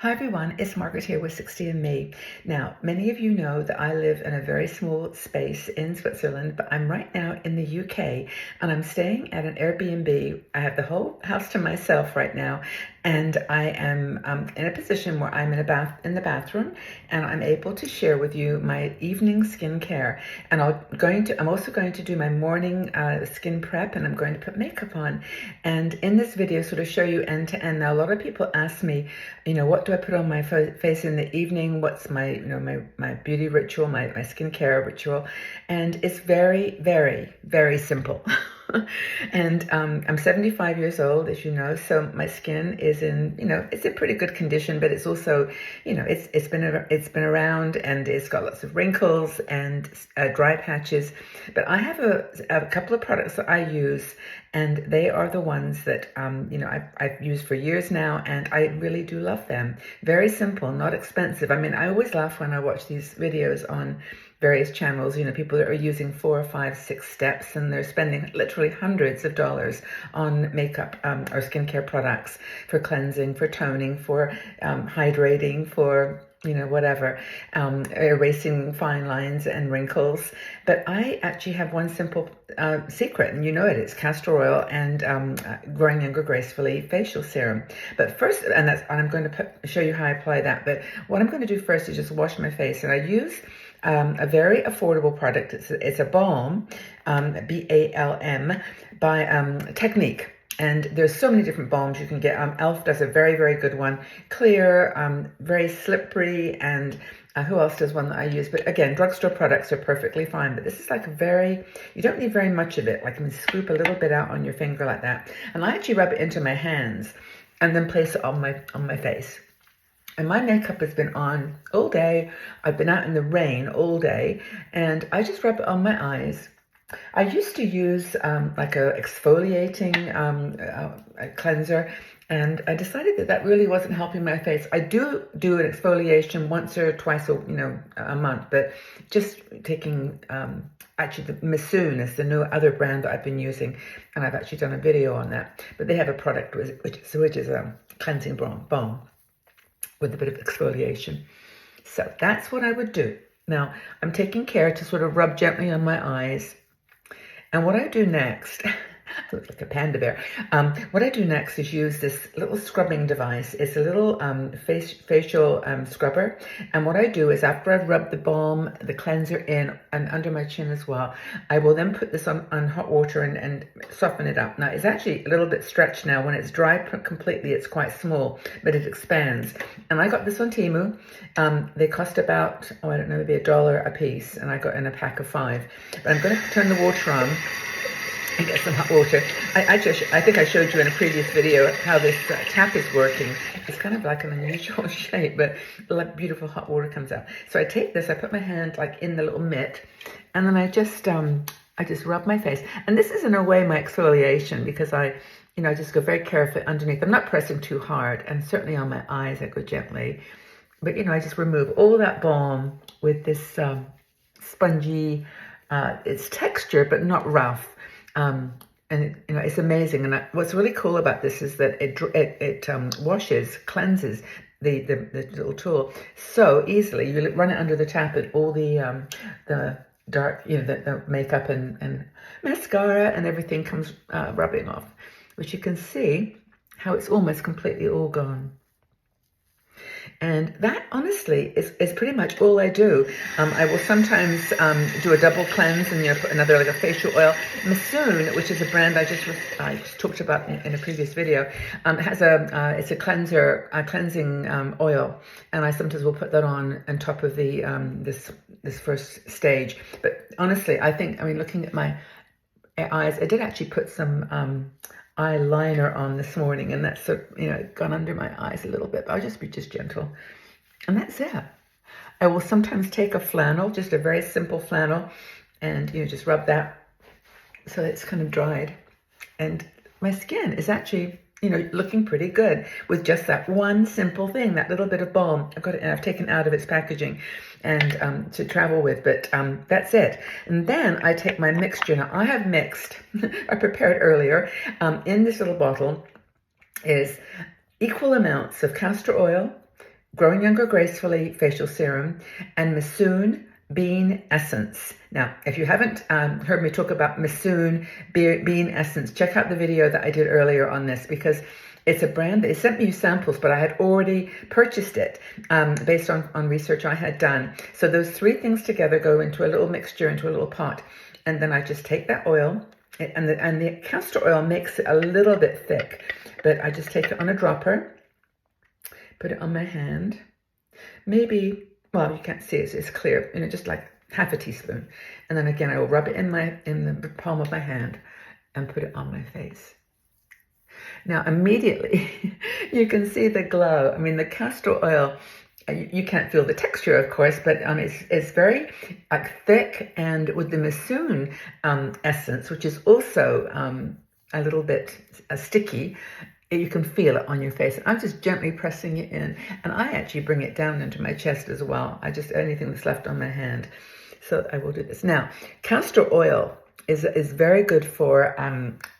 Hi everyone, it's Margaret here with 60 and Me. Now, many of you know that I live in a very small space in Switzerland, but I'm right now in the UK and I'm staying at an Airbnb. I have the whole house to myself right now, and I am in a position where I'm in the bathroom, and I'm able to share with you my evening skincare. And I'm also going to do my morning skin prep, and I'm going to put makeup on. And in this video, sort of show you end to end. Now, a lot of people ask me, what do I put on my face in the evening? What's my, my beauty ritual, my skincare ritual? And it's very, very, very simple. And I'm 75 years old, as you know, so my skin is it's in pretty good condition, but it's also, it's been around, and it's got lots of wrinkles and dry patches. But I have a couple of products that I use, and they are the ones that I've used for years now, and I really do love them. Very simple, not expensive. I mean, I always laugh when I watch these videos on various channels, people that are using 4 or 5, 6 steps, and they're spending literally hundreds of dollars on makeup or skincare products for cleansing, for toning, for hydrating, for whatever, erasing fine lines and wrinkles. But I actually have one simple secret, and it's castor oil and Growing Younger Gracefully facial serum. But first, and I'm going to show you how I apply that. But what I'm going to do first is just wash my face, and I use a very affordable product. It's a balm, BALM, by Technique. And there's so many different balms you can get. Elf does a very, very good one. Clear, very slippery, and who else does one that I use? But again, drugstore products are perfectly fine. But this is like you don't need very much of it. Like, you scoop a little bit out on your finger like that. And I actually rub it into my hands and then place it on my face. And my makeup has been on all day. I've been out in the rain all day, and I just rub it on my eyes. I used to use like a exfoliating a cleanser, and I decided that really wasn't helping my face. I do an exfoliation once or twice a month, but just taking actually the Massoon is the new other brand that I've been using, and I've actually done a video on that. But they have a product which is a cleansing balm with a bit of exfoliation. So that's what I would do. Now, I'm taking care to sort of rub gently on my eyes. And what I do next, I look like a panda bear. What I do next is use this little scrubbing device. It's a little facial scrubber. And what I do is, after I've rubbed the balm, the cleanser in and under my chin as well, I will then put this on hot water and soften it up. Now, it's actually a little bit stretched now. When it's dry completely, it's quite small, but it expands. And I got this on Temu. They cost about, I don't know, maybe $1 a piece. And I got in a pack of 5. But I'm going to turn the water on and get some hot water. I think I showed you in a previous video how this tap is working. It's kind of like an unusual shape, but like beautiful hot water comes out. So I take this, I put my hand like in the little mitt, and then I just rub my face. And this is in a way my exfoliation, because I just go very carefully underneath. I'm not pressing too hard, and certainly on my eyes I go gently. But I just remove all that balm with this spongy, it's texture but not rough. And it's amazing. And what's really cool about this is that it cleanses the little tool so easily. You run it under the tap, and all the dark, the makeup and mascara and everything comes rubbing off, which you can see how it's almost completely all gone. And that, honestly, is pretty much all I do. I will sometimes do a double cleanse and put another, like a facial oil. Massoon, which is a brand I just talked about in a previous video, has it's a cleansing oil, and I sometimes will put that on top of the this first stage. But honestly, looking at my eyes, I did actually put some eyeliner on this morning, and that's gone under my eyes a little bit, but I'll just be gentle, and that's it. I will sometimes take a flannel, just a very simple flannel, and just rub that so it's kind of dried, and my skin is actually looking pretty good with just that one simple thing, that little bit of balm. I've got it, and I've taken out of its packaging and to travel with, but that's it. And then I take my mixture. Now I have mixed, I prepared earlier, in this little bottle is equal amounts of castor oil, Growing Younger Gracefully Facial Serum, and Masoon Bean Essence. Now, if you haven't heard me talk about Masoon Bean Essence, check out the video that I did earlier on this, because it's a brand that sent me samples, but I had already purchased it based on research I had done. So those three things together go into a little mixture, into a little pot. And then I just take that oil, and the castor oil makes it a little bit thick, but I just take it on a dropper, put it on my hand, maybe, well, you can't see it, it's clear, just like half a teaspoon. And then again, I will rub it in the palm of my hand and put it on my face. Now, immediately, you can see the glow. I mean, the castor oil, you can't feel the texture, of course, but it's very thick, and with the Masoon essence, which is also a little bit sticky, you can feel it on your face. I'm just gently pressing it in, and I actually bring it down into my chest as well. Anything that's left on my hand. So I will do this. Now, castor oil is very good for,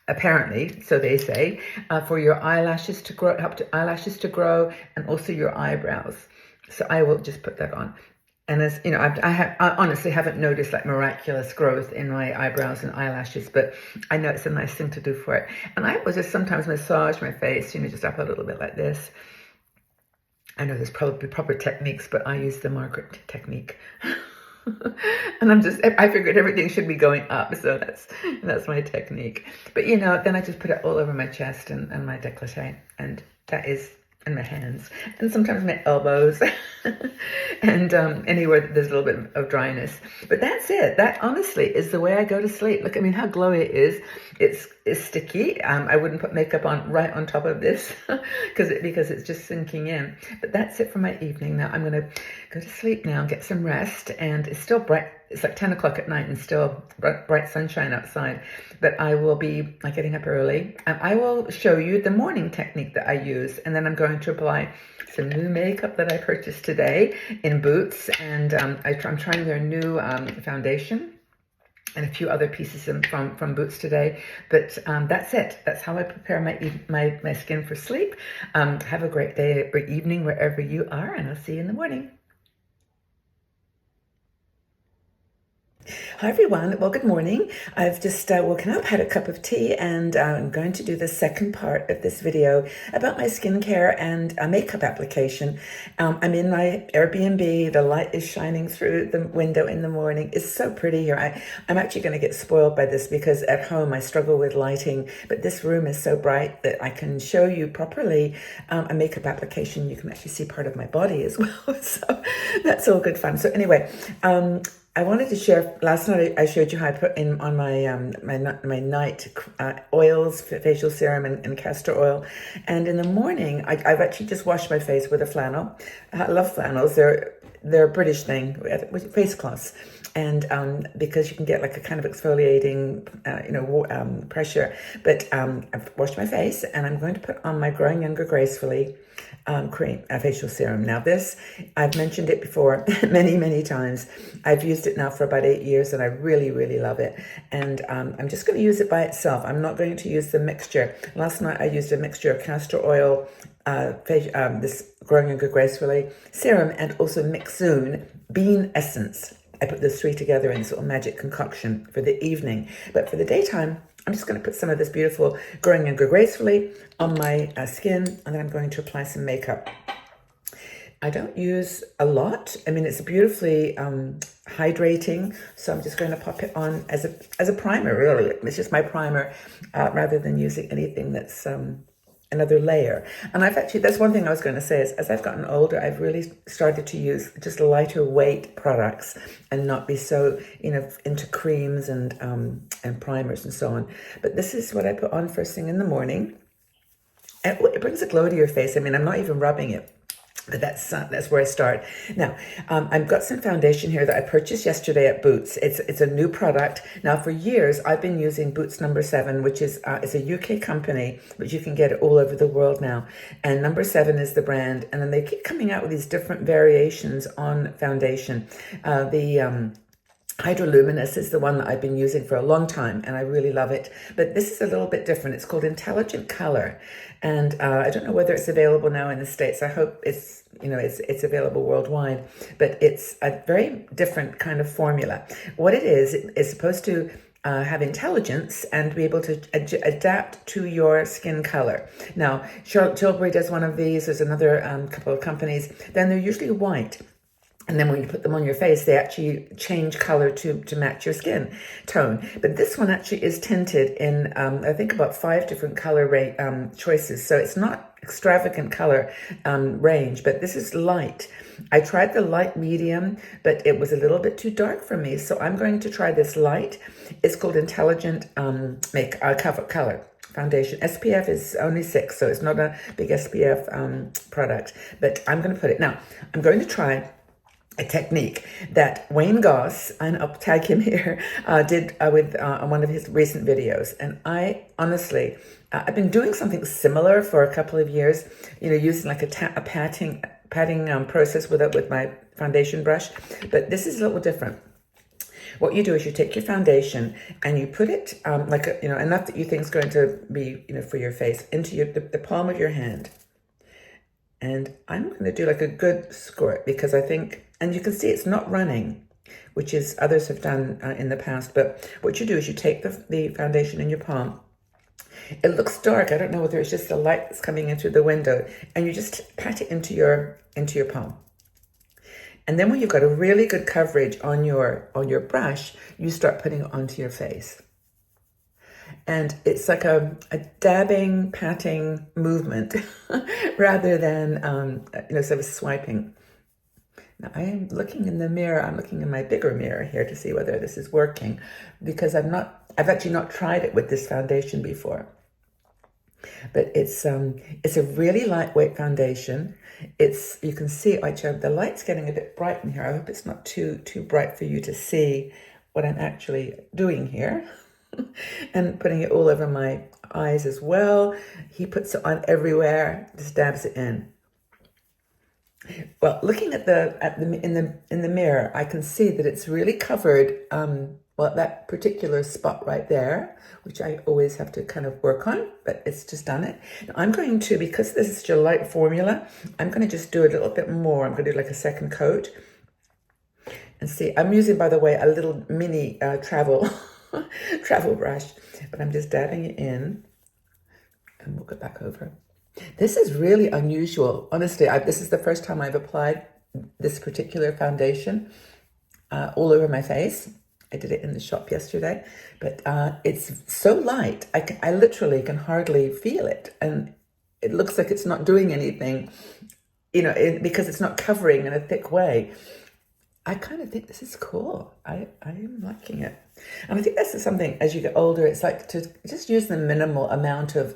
apparently, so they say, for your eyelashes to grow, help eyelashes to grow, and also your eyebrows. So I will just put that on. And as you know, I honestly haven't noticed like miraculous growth in my eyebrows and eyelashes, but I know it's a nice thing to do for it. And I will just sometimes massage my face, just up a little bit like this. I know there's probably proper techniques, but I use the Margaret technique. And I figured everything should be going up, so that's my technique. But then I just put it all over my chest and my décolleté, and that is, in my hands, and sometimes my elbows, and anywhere that there's a little bit of dryness. But that's it. That honestly is the way I go to sleep. Look, I mean, how glowy it is. It's sticky. I wouldn't put makeup on right on top of this because it's just sinking in. But that's it for my evening. Now I'm going to go to sleep now, get some rest, and it's still bright. It's like 10 o'clock at night and still bright sunshine outside, but I will be getting up early, and I will show you the morning technique that I use, and then I'm going to apply some new makeup that I purchased today in Boots, and I'm trying their new foundation and a few other pieces from Boots today. But that's it. That's how I prepare my skin for sleep. Have a great day or evening wherever you are, and I'll see you in the morning. Hi everyone, well, good morning. I've just woken up, had a cup of tea, and I'm going to do the second part of this video about my skincare and makeup application. I'm in my Airbnb. The light is shining through the window in the morning. It's so pretty here. I'm actually going to get spoiled by this because at home I struggle with lighting, but this room is so bright that I can show you properly a makeup application. You can actually see part of my body as well, so that's all good fun. So anyway, I wanted to share, last night I showed you how I put in on my night oils, facial serum and castor oil. And in the morning, I've actually just washed my face with a flannel. I love flannels. They're a British thing, with face cloths. And because you can get like a kind of exfoliating, pressure. But I've washed my face, and I'm going to put on my Growing Younger Gracefully cream, facial serum. Now this, I've mentioned it before many, many times. I've used it now for about 8 years, and I really, really love it. And I'm just going to use it by itself. I'm not going to use the mixture. Last night I used a mixture of castor oil, this Growing Younger Gracefully serum, and also Masoon Bean Essence. I put those three together in this little magic concoction for the evening. But for the daytime, I'm just going to put some of this beautiful Growing Younger Gracefully on my skin, and then I'm going to apply some makeup. I don't use a lot. I mean, it's beautifully hydrating, so I'm just going to pop it on as a primer, really. It's just my primer, rather than using anything that's another layer. And that's one thing I was going to say is, as I've gotten older, I've really started to use just lighter weight products and not be so, into creams and primers and so on. But this is what I put on first thing in the morning. And it brings a glow to your face. I mean, I'm not even rubbing it. But that's where I start. Now, I've got some foundation here that I purchased yesterday at Boots. It's a new product. Now, for years, I've been using Boots number 7, which is it's a UK company, but you can get it all over the world now. And number 7 is the brand. And then they keep coming out with these different variations on foundation. Hydroluminous is the one that I've been using for a long time, and I really love it. But this is a little bit different. It's called Intelligent Color, and I don't know whether it's available now in the States. I hope it's it's available worldwide. But it's a very different kind of formula. What it is supposed to have intelligence and be able to adapt to your skin color. Now, Charlotte Tilbury does one of these. There's another couple of companies. Then they're usually white. And then when you put them on your face, they actually change color to match your skin tone. But this one actually is tinted in, I think, about 5 different color choices. So it's not extravagant color range, but this is light. I tried the light medium, but it was a little bit too dark for me. So I'm going to try this light. It's called Intelligent Color Foundation. SPF is only 6, so it's not a big SPF product. But I'm going to put it. Now, I'm going to try a technique that Wayne Goss, and I'll tag him here, did with one of his recent videos. And I honestly, I've been doing something similar for a couple of years, using like a patting process with my foundation brush. But this is a little different. What you do is you take your foundation and you put it enough that you think is going to be for your face into the palm of your hand. And I'm going to do like a good squirt because I think, and you can see it's not running, which is others have done in the past. But what you do is you take the foundation in your palm. It looks dark. I don't know whether it's just the light that's coming in through the window, and you just pat it into your palm. And then when you've got a really good coverage on your brush, you start putting it onto your face. And it's like a dabbing, patting movement rather than, sort of swiping. Now, I am looking in the mirror. I'm looking in my bigger mirror here to see whether this is working, because I've actually not tried it with this foundation before. But it's a really lightweight foundation. You can see actually the light's getting a bit bright in here. I hope it's not too bright for you to see what I'm actually doing here. And putting it all over my eyes as well. He puts it on everywhere, just dabs it in. Well, looking in the mirror, I can see that it's really covered. That particular spot right there, which I always have to kind of work on, but it's just done it. Now I'm going to, because this is such a light formula, I'm going to just do a little bit more. I'm going to do like a second coat. And see, I'm using, by the way, a little mini travel brush, but I'm just dabbing it in, and we'll go back over. This is really unusual. Honestly, this is the first time I've applied this particular foundation all over my face. I did it in the shop yesterday, but it's so light. I literally can hardly feel it, and it looks like it's not doing anything, because it's not covering in a thick way. I kind of think this is cool. I am liking it. And I think this is something, as you get older, it's like to just use the minimal amount of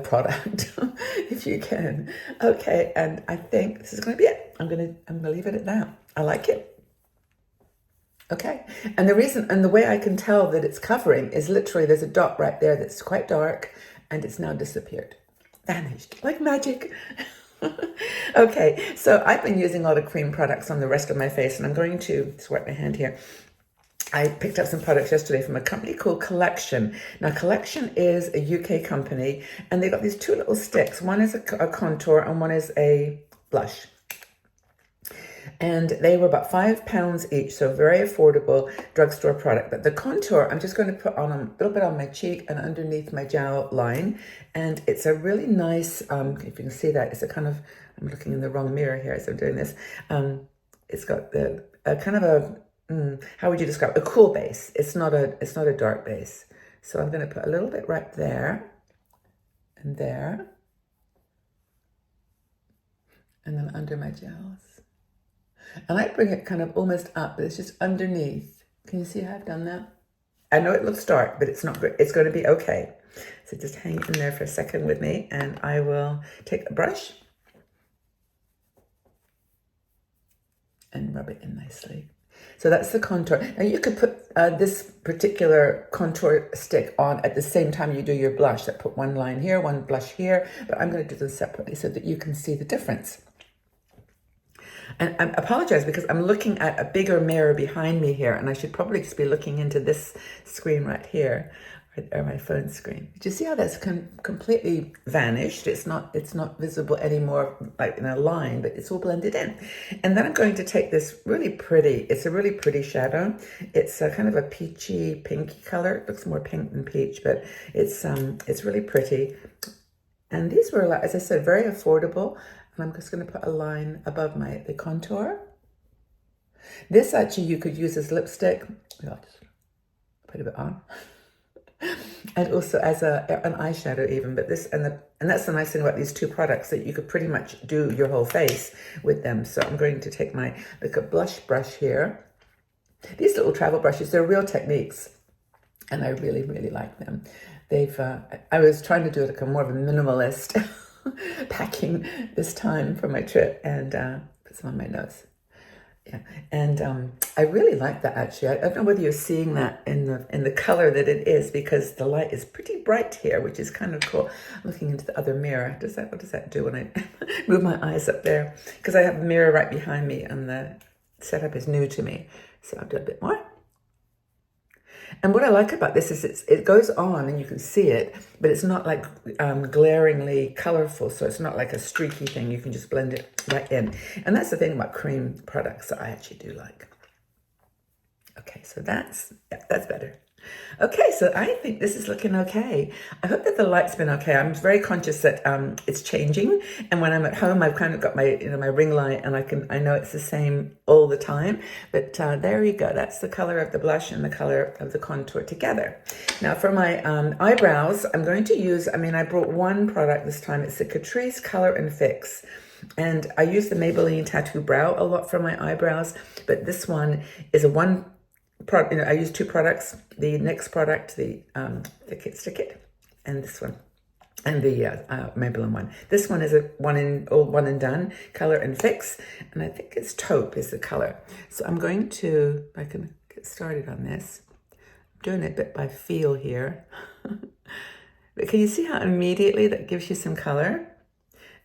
product, if you can. Okay, and I think this is going to be it. I'm going to leave it at that. I like it. Okay, and the way I can tell that it's covering is literally there's a dot right there that's quite dark, and it's now disappeared, vanished, like magic. Okay, so I've been using a lot of cream products on the rest of my face, and I'm going to swipe my hand here. I picked up some products yesterday from a company called Collection. Now, Collection is a UK company, and they've got these 2 little sticks. One is a contour, and one is a blush. And they were about £5 each, so very affordable drugstore product. But the contour, I'm just going to put on a little bit on my cheek and underneath my jowl line. And it's a really nice, if you can see that, it's a kind of, I'm looking in the wrong mirror here as I'm doing this. It's got the kind of a, how would you describe it? A cool base. It's not a dark base. So I'm going to put a little bit right there and there. And then under my jowls. And I bring it kind of almost up, but it's just underneath. Can you see how I've done that? I know it looks dark, but it's not good. It's going to be okay. So just hang in there for a second with me, and I will take a brush and rub it in nicely. So that's the contour. Now you could put this particular contour stick on at the same time you do your blush. So put one line here, one blush here, but I'm going to do them separately so that you can see the difference. And I apologize because I'm looking at a bigger mirror behind me here, and I should probably just be looking into this screen right here, or my phone screen. Do you see how that's completely vanished? It's not visible anymore, like in a line, but it's all blended in. And then I'm going to take this really pretty. It's a really pretty shadow. It's a kind of a peachy, pinky color. It looks more pink than peach, but it's really pretty. And these were, as I said, very affordable. And I'm just going to put a line above the contour. This actually you could use as lipstick. I'll just put a bit on. And also as an eyeshadow even, but this, and that's the nice thing about these two products, that you could pretty much do your whole face with them. So I'm going to take my blush brush here. These little travel brushes, they're real techniques, and I really, really like them. I was trying to do it like a more of a minimalist packing this time for my trip, and put some on my nose. Yeah, and I really like that actually. I don't know whether you're seeing that in the color that it is, because the light is pretty bright here, which is kind of cool. Looking into the other mirror, what does that do when I move my eyes up there? Because I have a mirror right behind me, and the setup is new to me. So I'll do a bit more. And what I like about this is it goes on and you can see it, but it's not like glaringly colorful. So it's not like a streaky thing. You can just blend it right in. And that's the thing about cream products that I actually do like. Okay, so that's better. Okay, so I think this is looking okay. I hope that the light's been okay. I'm very conscious that it's changing, and when I'm at home, I've kind of got my my ring light, and I know it's the same all the time. But there you go. That's the color of the blush and the color of the contour together. Now for my eyebrows, I'm going to use. I brought one product this time. It's the Catrice Color and Fix. And I use the Maybelline Tattoo Brow a lot for my eyebrows, but this one is a one product. I use two products. The next product, the Stick It, and this one, and the Maybelline one. This one is a one and done, Color and Fix, and I think it's taupe is the color. So I'm going to, if I can get started on this, I'm doing it a bit by feel here. But can you see how immediately that gives you some color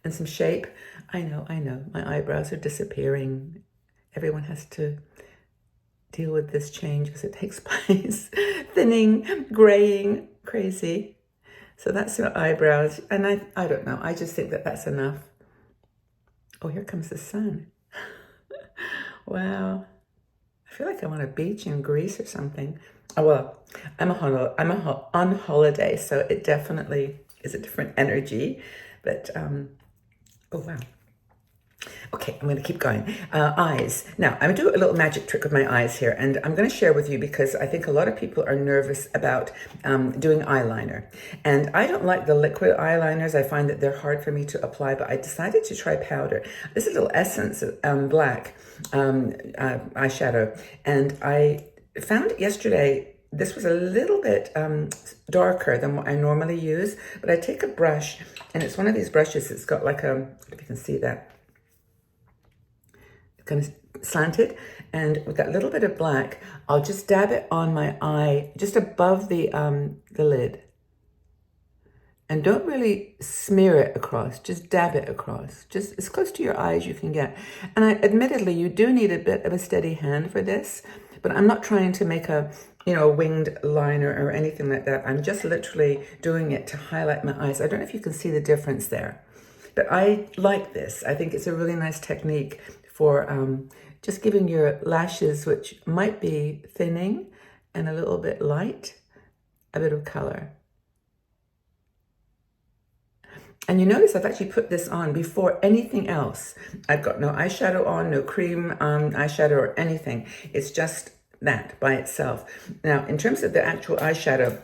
and some shape? I know, my eyebrows are disappearing. Everyone has to deal with this change as it takes place. Thinning, graying, crazy. So that's your eyebrows. And I don't know, I just think that that's enough. Oh, here comes the sun. Wow. I feel like I'm on a beach in Greece or something. Oh, well, I'm on holiday, so it definitely is a different energy. But, oh, wow. Okay, I'm going to keep going. Eyes. Now, I'm going to do a little magic trick with my eyes here, and I'm going to share with you because I think a lot of people are nervous about doing eyeliner. And I don't like the liquid eyeliners. I find that they're hard for me to apply, but I decided to try powder. This is a little Essence Black eyeshadow, and I found yesterday this was a little bit darker than what I normally use, but I take a brush, and it's one of these brushes. It's got like if you can see that, kind of slanted, and with that little bit of black, I'll just dab it on my eye, just above the lid. And don't really smear it across, just dab it across, just as close to your eye as you can get. And admittedly, you do need a bit of a steady hand for this, but I'm not trying to make a winged liner or anything like that. I'm just literally doing it to highlight my eyes. I don't know if you can see the difference there, but I like this. I think it's a really nice technique for just giving your lashes, which might be thinning and a little bit light, a bit of color. And you notice I've actually put this on before anything else. I've got no eyeshadow on, no cream eyeshadow or anything. It's just that by itself. Now, in terms of the actual eyeshadow,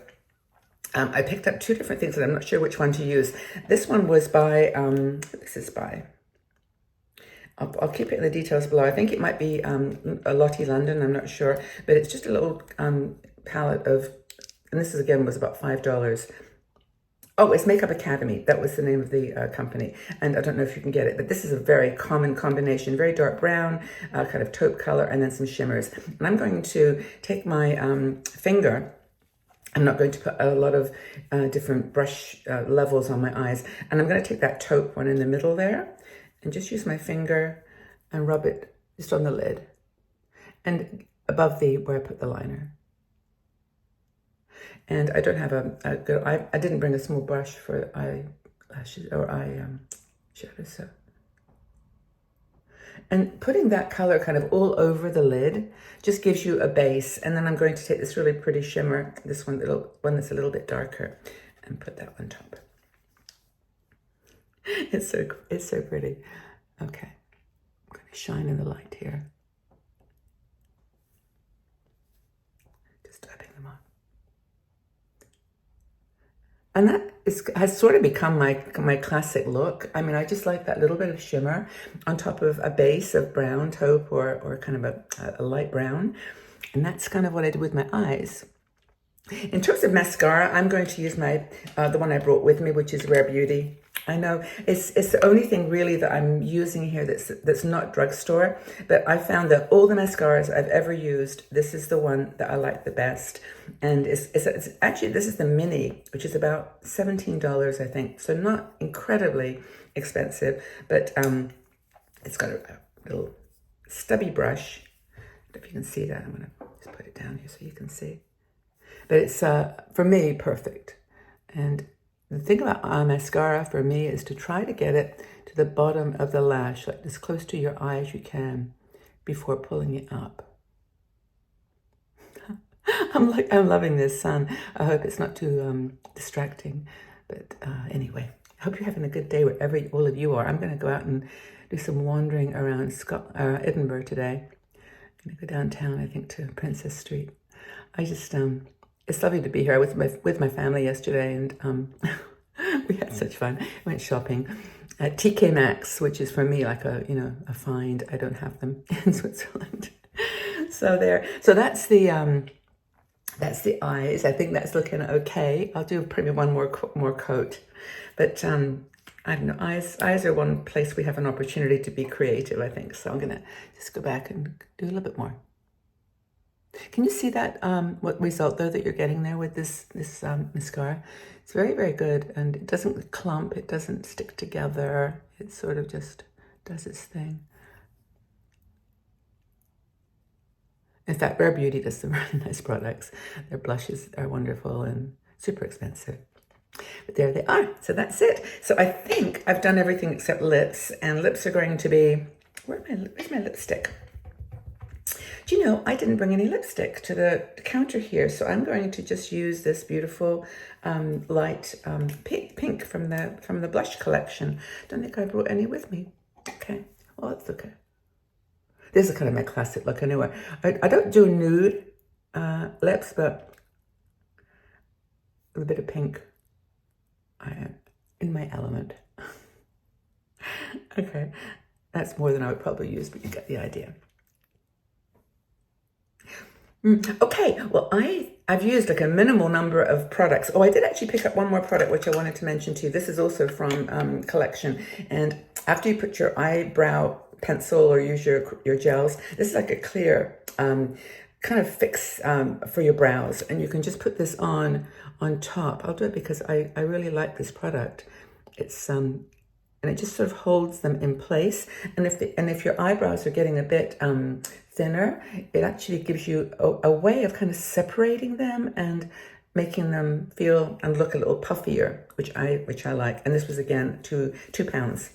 I picked up two different things and I'm not sure which one to use. This one was by, I'll keep it in the details below. I think it might be a Lottie London, I'm not sure, but it's just a little palette of, and this was about $5. Oh, it's Makeup Academy. That was the name of the company. And I don't know if you can get it, but this is a very common combination, very dark brown, kind of taupe color, and then some shimmers. And I'm going to take my finger. I'm not going to put a lot of different brush levels on my eyes. And I'm going to take that taupe one in the middle there and just use my finger and rub it just on the lid and above where I put the liner. And I don't have a good, I didn't bring a small brush for eyelashes or shadow, so. And putting that color kind of all over the lid just gives you a base. And then I'm going to take this really pretty shimmer, this one that's a little bit darker, and put that on top. It's so pretty. Okay, I'm going to shine in the light here. Just dabbing them on. And that has sort of become my classic look. I mean, I just like that little bit of shimmer on top of a base of brown taupe or kind of a light brown. And that's kind of what I did with my eyes. In terms of mascara, I'm going to use my the one I brought with me, which is Rare Beauty. I know it's the only thing really that I'm using here that's not drugstore, but I found that all the mascaras I've ever used, this is the one that I like the best. And it's actually, this is the mini, which is about $17, I think. So not incredibly expensive, but it's got a little stubby brush. I don't know if you can see that. I'm gonna just put it down here so you can see. But it's, for me, perfect. And the thing about mascara for me is to try to get it to the bottom of the lash, like as close to your eye as you can before pulling it up. I'm loving this sun. I hope it's not too distracting. But anyway, I hope you're having a good day wherever all of you are. I'm going to go out and do some wandering around Edinburgh today. I'm going to go downtown, I think, to Princess Street. I just, it's lovely to be here. I was with my family yesterday, and we had such fun. Went shopping at TK Maxx, which is for me like a find. I don't have them in Switzerland. So there. So that's the eyes. I think that's looking okay. I'll do probably one more coat, but I don't know. Eyes are one place we have an opportunity to be creative, I think. So I'm gonna just go back and do a little bit more. Can you see that what result though that you're getting there with this mascara? It's very, very good, and it doesn't clump, it doesn't stick together. It sort of just does its thing. In fact, Rare Beauty does some really nice products. Their blushes are wonderful and super expensive. But there they are. So that's it. So I think I've done everything except lips, and lips are going to be, where's my lipstick? Do you know, I didn't bring any lipstick to the counter here, so I'm going to just use this beautiful light pink from the blush collection. Don't think I brought any with me. Okay, well, that's okay. This is kind of my classic look anyway. I don't do nude lips, but with a bit of pink, I am in my element. Okay, that's more than I would probably use, but you get the idea. Okay, well, I've used like a minimal number of products. Oh, I did actually pick up one more product, which I wanted to mention to you. This is also from Collection. And after you put your eyebrow pencil or use your gels, this is like a clear kind of fix for your brows. And you can just put this on top. I'll do it because I really like this product. It's and it just sort of holds them in place. And if your eyebrows are getting a bit thinner, it actually gives you a way of kind of separating them and making them feel and look a little puffier, which I like. And this was again £2.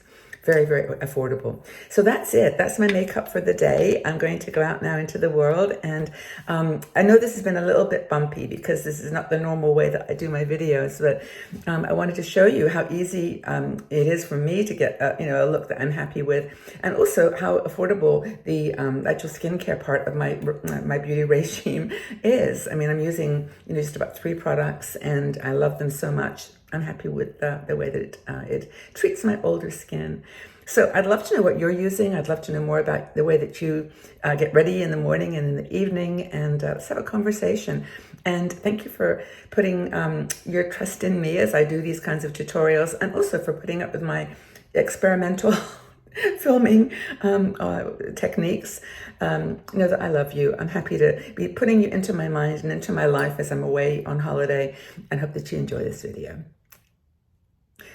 Very, very affordable. So that's it. That's my makeup for the day. I'm going to go out now into the world. And I know this has been a little bit bumpy because this is not the normal way that I do my videos, but I wanted to show you how easy it is for me to get a look that I'm happy with, and also how affordable the actual skincare part of my beauty regime is. I mean, I'm using just about 3 products, and I love them so much. I'm happy with the way that it treats my older skin. So I'd love to know what you're using. I'd love to know more about the way that you get ready in the morning and in the evening, and let's have a conversation. And thank you for putting your trust in me as I do these kinds of tutorials, and also for putting up with my experimental filming techniques. Know that I love you. I'm happy to be putting you into my mind and into my life as I'm away on holiday, and hope that you enjoy this video.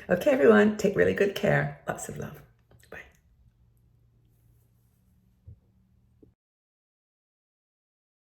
Okay, everyone, take really good care. Lots of love.